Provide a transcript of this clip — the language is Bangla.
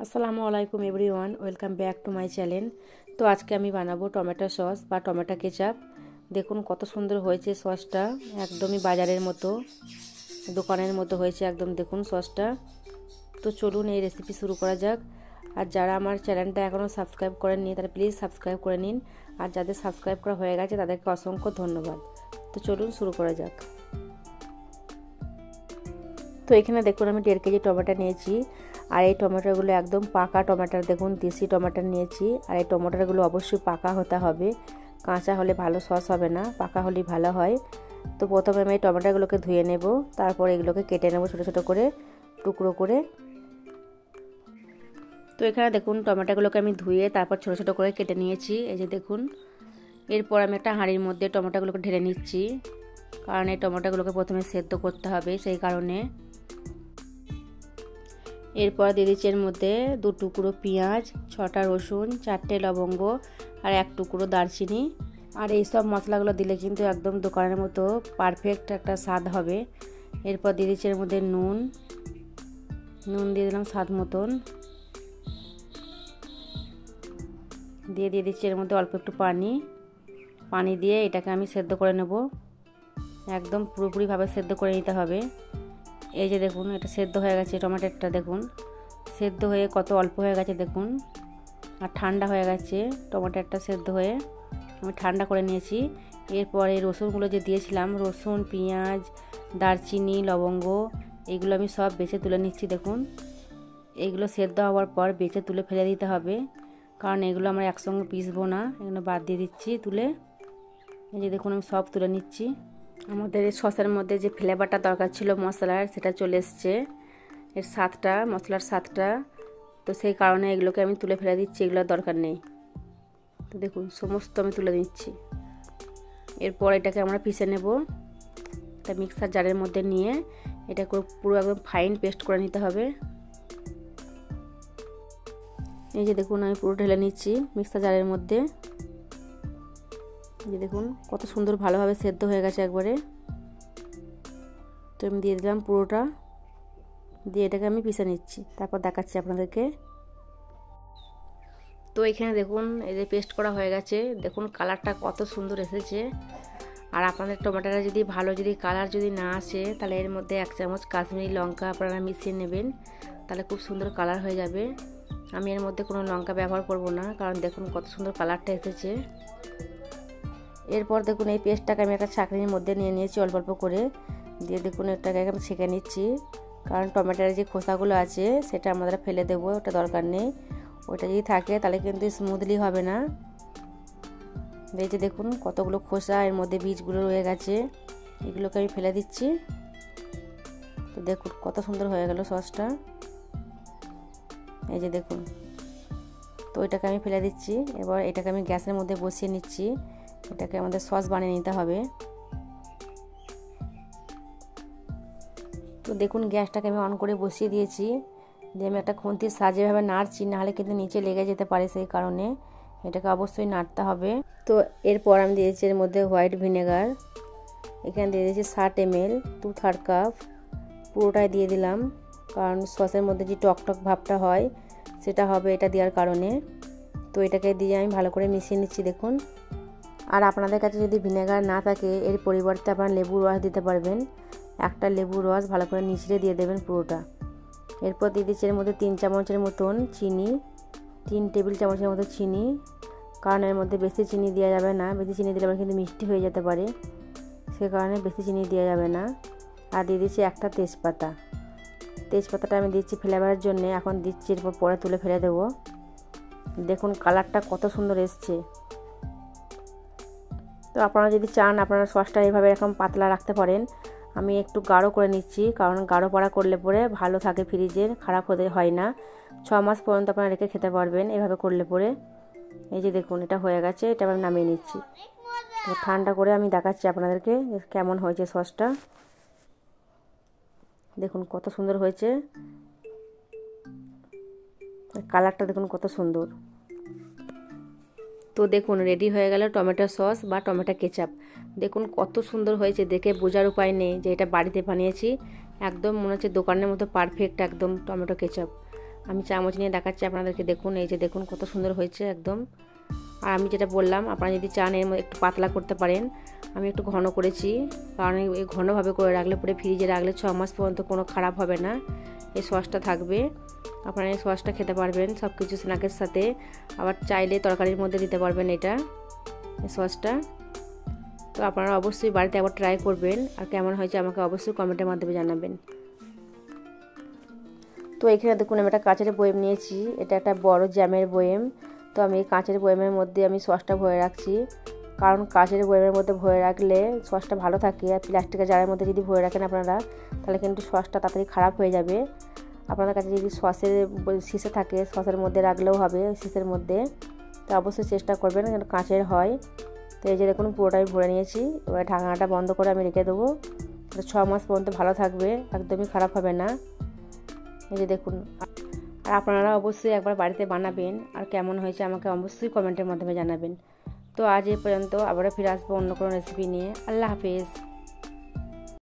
আসসালামু আলাইকুম everyone, welcome back to my channel. তো আজকে আমি বানাবো টমেটো সস বা টমেটো কেচাপ। দেখুন কত সুন্দর হয়েছে সসটা, একদমই বাজারের মতো, দোকানের মতো হয়েছে একদম। দেখুন সসটা। তো চলুন এই রেসিপি শুরু করা যাক। আর যারা আমার চ্যানেলটা এখনও সাবস্ক্রাইব করেননি তারা প্লিজ সাবস্ক্রাইব করে নিন, আর যাদের সাবস্ক্রাইব করা হয়ে গেছে তাদেরকে অসংখ্য ধন্যবাদ। তো চলুন শুরু করা যাক। তো এখানে দেখুন আমি 1.5 কেজি টমেটো নিয়েছি, আর এই টমেটোগুলো একদম পাকা টমেটো। দেখুন দেশি টমেটো নিয়েছি, আর এই টমেটোগুলো অবশ্যই পাকা হতে হবে, কাঁচা হলে ভালো সস হবে না, পাকা হলেই ভালো হয়। তো প্রথমে আমি এই টমেটোগুলোকে ধুয়ে নেব, তারপর এগুলোকে কেটে নেব ছোটো ছোটো করে, টুকরো করে। তো এখানে দেখুন টমেটোগুলোকে আমি ধুয়ে তারপর ছোটো ছোটো করে কেটে নিয়েছি, এই যে দেখুন। এরপর আমি একটা হাঁড়ির মধ্যে টমেটোগুলোকে ঢেলে নিচ্ছি, কারণ এই টমেটোগুলোকে প্রথমে সেদ্ধ করতে হবে, সেই কারণে। এরপর দিয়ে দিচ্ছি এর মধ্যে 2 টুকরো পেঁয়াজ, 6টা রসুন, 4টে লবঙ্গ আর 1 টুকরো দারচিনি। আর এই সব মশলাগুলো দিলে কিন্তু একদম দোকানের মতো পারফেক্ট একটা স্বাদ হবে। এরপর দিয়ে দিচ্ছি এর মধ্যে নুন দিয়ে দিলাম স্বাদ মতন। দিয়ে দিচ্ছি এর মধ্যে অল্প একটু পানি দিয়ে এটাকে আমি সেদ্ধ করে নেব, একদম পুরোপুরিভাবে সেদ্ধ করে নিতে হবে। এই যে দেখুন এটা সেদ্ধ হয়ে গেছে, টমেটোটা দেখুন সেদ্ধ হয়ে কত অল্প হয়ে গেছে দেখুন, আর ঠান্ডা হয়ে গেছে টমেটোটা সেদ্ধ হয়ে, আমি ঠান্ডা করে নিয়েছি। এরপর এই রসুনগুলো যে দিয়েছিলাম, রসুন, পেঁয়াজ, দারচিনি, লবঙ্গ, এগুলো আমি সব বেছে তুলে নিচ্ছি। দেখুন এইগুলো সেদ্ধ হওয়ার পর বেছে তুলে ফেলে দিতে হবে, কারণ এগুলো আমরা একসঙ্গে পিসবো না, এগুলো বাদ দিয়ে দিচ্ছি তুলে। এই যে দেখুন আমি সব তুলে নিচ্ছি। আমাদের এই সসের মধ্যে যে ফ্লেভারটা দরকার ছিল মশলার, সেটা চলে এসছে, এর স্বাদটা, মশলার স্বাদটা। তো সেই কারণে এগুলোকে আমি তুলে ফেলে দিচ্ছি, এগুলোর দরকার নেই। তো দেখুন সমস্ত আমি তুলে দিচ্ছি। এরপর এটাকে আমরা পিষে নেব, একটা মিক্সার জারের মধ্যে নিয়ে এটাকে পুরো একদম ফাইন পেস্ট করে নিতে হবে। এই যে দেখুন আমি পুরো ঢেলে নিচ্ছি মিক্সার জারের মধ্যে। যে দেখুন কত সুন্দর ভালোভাবে সেদ্ধ হয়ে গেছে একবারে। তো আমি দিয়ে দিলাম পুরোটা, দিয়ে এটাকে আমি পিষে নিচ্ছি, তারপর দেখাচ্ছি আপনাদেরকে। তো এখানে দেখুন এই যে পেস্ট করা হয়ে গেছে, দেখুন কালারটা কত সুন্দর এসেছে। আর আপনাদের টমেটোটা যদি ভালো যদি কালার যদি না আসে, তাহলে এর মধ্যে 1 চামচ কাশ্মীরি লঙ্কা আপনারা মিশিয়ে নেবেন, তাহলে খুব সুন্দর কালার হয়ে যাবে। আমি এর মধ্যে কোনো লঙ্কা ব্যবহার করব না, কারণ দেখুন কত সুন্দর কালারটা এসেছে। এরপর দেখুন এই পেস্টটাকে আমি একটা ছাঁকনির মধ্যে নিয়ে নিয়েছি অল্প অল্প করে, দিয়ে দেখুন এটাকে আমি ছেঁকে নিচ্ছি, কারণ টমেটোর যে খোসাগুলো আছে সেটা আমরা ফেলে দেবো, ওটা দরকার নেই। ওটা যদি থাকে তাহলে কিন্তু স্মুথলি হবে না। এই যে দেখুন কতগুলো খোসা, এর মধ্যে বীজগুলো রয়ে গেছে, এগুলোকে আমি ফেলে দিচ্ছি। তো দেখুন কত সুন্দর হয়ে গেল সসটা, এই যে দেখুন। তো এটাকে আমি ফেলে দিচ্ছি। এবার এটাকে আমি গ্যাসের মধ্যে বসিয়ে নিচ্ছি, এটাকে আমাদের সস বানিয়ে নিতে হবে। তো দেখুন গ্যাসটাকে আমি অন করে বসিয়ে দিয়েছি, দিয়ে আমি একটা খুন্তির সাহায্যে এভাবে নাড়ছি, নাহলে কিন্তু নিচে লেগে যেতে পারে, সেই কারণে এটাকে অবশ্যই নাড়তে হবে। তো এরপর আমি দিয়েছি এর মধ্যে হোয়াইট ভিনেগার, এখানে দিয়ে দিয়েছি 60 ml, 2/3 কাপ, পুরোটাই দিয়ে দিলাম, কারণ সসের মধ্যে যে টকটক ভাবটা হয় সেটা হবে এটা দেওয়ার কারণে। তো এটাকে দিয়ে আমি ভালো করে মিশিয়ে নিচ্ছি দেখুন। আর আপনাদের কাছে যদি ভিনেগার না থাকে, এর পরিবর্তে আপনারা লেবুর রস দিতে পারবেন, একটা লেবুর রস ভালো করে নিচড়ে দিয়ে দেবেন পুরোটা। এরপর দিয়ে দিচ্ছি এর মধ্যে 3 চামচের মতন চিনি, 3 টেবিল চামচের মতো চিনি, কারণ এর মধ্যে বেশি চিনি দেওয়া যাবে না, বেশি চিনি দিলে কিন্তু মিষ্টি হয়ে যেতে পারে, সে কারণে বেশি চিনি দেওয়া যাবে না। আর দিয়ে দিচ্ছি একটা তেজপাতাটা আমি দিচ্ছি ফ্লেভারের জন্য, এখন দিচ্ছি, এরপর পরে তুলে ফেলে দেবো। দেখুন কালারটা কত সুন্দর এসছে। তো আপনারা যদি চান আপনারা সসটা এইভাবে এরকম পাতলা রাখতে পারেন, আমি একটু গাঢ় করে নিচ্ছি, কারণ গাঢ় পাড়া করলে পরে ভালো থাকে, ফ্রিজের খারাপ হতে হয় না, 6 মাস পর্যন্ত আপনারা রেখে খেতে পারবেন এভাবে করলে পরে। এই যে দেখুন এটা হয়ে গেছে, এটা আমি নামিয়ে নিচ্ছি। তো ঠান্ডা করে আমি দেখাচ্ছি আপনাদেরকে কেমন হয়েছে সসটা। দেখুন কত সুন্দর হয়েছে, কালারটা দেখুন কত সুন্দর। তো দেখুন রেডি হয়ে গেল টমেটো সস বা টমেটো কেচাপ। দেখুন কত সুন্দর হয়েছে, দেখে বোঝার উপায় নেই যে এটা বাড়িতে বানিয়েছি, একদম মনে হচ্ছে দোকানের মতো পারফেক্ট একদম টমেটো কেচাপ। আমি চামচ নিয়ে দেখাচ্ছি আপনাদেরকে, দেখুন এই যে দেখুন কত সুন্দর হয়েছে একদম। আর আমি যেটা বললাম, আপনারা যদি চান এর মধ্যে একটু পাতলা করতে পারেন, আমি একটু ঘন করেছি, কারণ এই ঘনভাবে করে রাখলে পরে ফ্রিজে রাখলে 6 মাস পর্যন্ত কোনো খারাপ হবে না। এই সসটা থাকবে, আপনারা এই সসটা খেতে পারবেন সব কিছু স্ন্যাকের সাথে, আবার চাইলে তরকারির মধ্যে দিতে পারবেন এটা, এই সসটা। তো আপনারা অবশ্যই বাড়িতে একবার ট্রাই করবেন, আর কেমন হয়েছে আমাকে অবশ্যই কমেন্টের মাধ্যমে জানাবেন। তো এখানে দেখুন আমি একটা কাঁচের বয়েম নিয়েছি, এটা একটা বড় জ্যামের বয়েম। তো আমি এই কাঁচের বয়েমের মধ্যে আমি সসটা ভরে রাখছি, কারণ কাঁচের বয়েমের মধ্যে ভরে রাখলে সসটা ভালো থাকে। আর প্লাস্টিকের জারের মধ্যে যদি ভরে রাখেন আপনারা, তাহলে কিন্তু সসটা তাড়াতাড়ি খারাপ হয়ে যাবে। আপনাদের কাছে যদি সসের শিশে থাকে, সসের মধ্যে রাখলেও হবে, শিশের মধ্যে। তো অবশ্যই চেষ্টা করবেন যেন কাঁচের হয়। তো এই যে দেখুন পুরোটাই ভরে নিয়েছি, এবার ঢাকনাটা বন্ধ করে আমি রেখে দেবো। 6 মাস পর্যন্ত ভালো থাকবে, একদমই খারাপ হবে না। এই যে দেখুন, আর আপনারা অবশ্যই একবার বাড়িতে বানাবেন, আর কেমন হয়েছে আমাকে অবশ্যই কমেন্টের মাধ্যমে জানাবেন। তো আজ এই পর্যন্ত, আবারও ফিরে আসবো অন্য কোনো রেসিপি নিয়ে। আল্লাহ হাফেজ।